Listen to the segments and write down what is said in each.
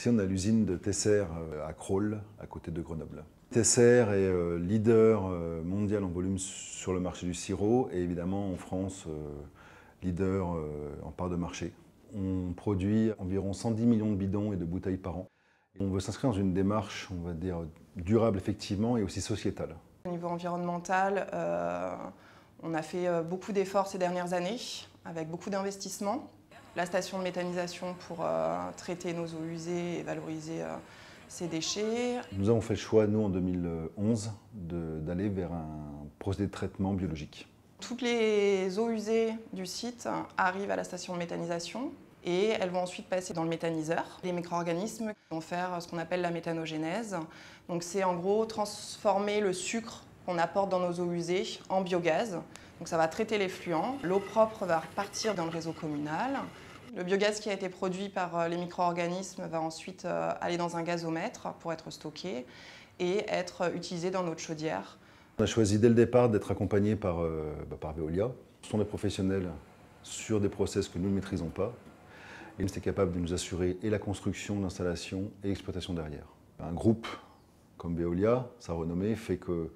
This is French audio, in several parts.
Ici, on a l'usine de Tesser à Crolles, à côté de Grenoble. Tesser est leader mondial en volume sur le marché du sirop et évidemment en France, leader en part de marché. On produit environ 110 millions de bidons et de bouteilles par an. On veut s'inscrire dans une démarche, on va dire, durable effectivement et aussi sociétale. Au niveau environnemental, on a fait beaucoup d'efforts ces dernières années, avec beaucoup d'investissements. La station de méthanisation pour traiter nos eaux usées et valoriser ces déchets. Nous avons fait le choix, nous, en 2011, d'aller vers un procédé de traitement biologique. Toutes les eaux usées du site arrivent à la station de méthanisation et elles vont ensuite passer dans le méthaniseur. Les micro-organismes vont faire ce qu'on appelle la méthanogénèse. Donc c'est en gros transformer le sucre qu'on apporte dans nos eaux usées en biogaz. Donc ça va traiter les fluents. L'eau propre va repartir dans le réseau communal. Le biogaz qui a été produit par les micro-organismes va ensuite aller dans un gazomètre pour être stocké et être utilisé dans notre chaudière. On a choisi dès le départ d'être accompagné par Veolia. Ce sont des professionnels sur des process que nous ne maîtrisons pas. Et ils étaient capables de nous assurer et la construction, l'installation et l'exploitation derrière. Un groupe comme Veolia, sa renommée, fait qu'on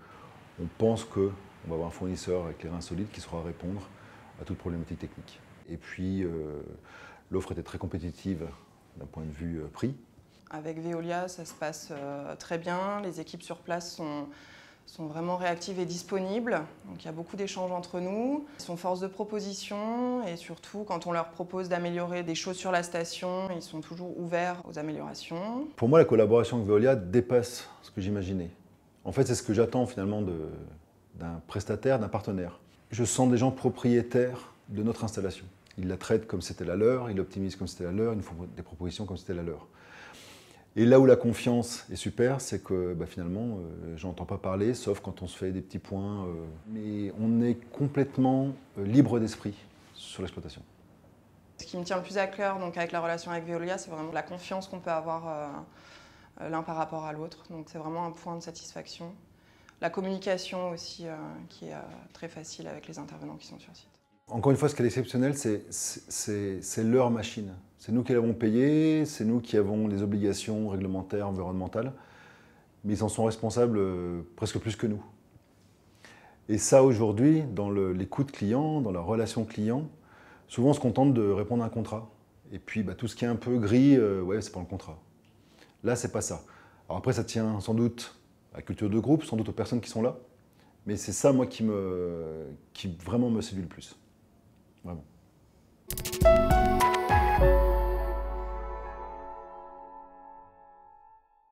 pense qu'on va avoir un fournisseur avec les reins solides qui saura répondre à toute problématique technique. Et puis, l'offre était très compétitive d'un point de vue prix. Avec Veolia, ça se passe très bien. Les équipes sur place sont vraiment réactives et disponibles. Donc il y a beaucoup d'échanges entre nous. Ils sont force de proposition et surtout, quand on leur propose d'améliorer des choses sur la station, ils sont toujours ouverts aux améliorations. Pour moi, la collaboration avec Veolia dépasse ce que j'imaginais. En fait, c'est ce que j'attends finalement d'un prestataire, d'un partenaire. Je sens des gens propriétaires de notre installation. Ils la traitent comme c'était la leur, ils l'optimisent comme c'était la leur, ils nous font des propositions comme c'était la leur. Et là où la confiance est super, c'est que finalement, j'en entends pas parler, sauf quand on se fait des petits points. Mais on est complètement libre d'esprit sur l'exploitation. Ce qui me tient le plus à cœur donc, avec la relation avec Veolia, c'est vraiment la confiance qu'on peut avoir l'un par rapport à l'autre. Donc c'est vraiment un point de satisfaction. La communication aussi, qui est très facile avec les intervenants qui sont sur site. Encore une fois, ce qui est exceptionnel, c'est leur machine. C'est nous qui l'avons payée, c'est nous qui avons les obligations réglementaires, environnementales, mais ils en sont responsables presque plus que nous. Et ça, aujourd'hui, dans l'écoute client, dans la relation client, souvent on se contente de répondre à un contrat. Et puis tout ce qui est un peu gris, ouais, c'est pas le contrat. Là, c'est pas ça. Alors après, ça tient sans doute à la culture de groupe, sans doute aux personnes qui sont là, mais c'est ça, moi, qui vraiment me séduit le plus. Vraiment.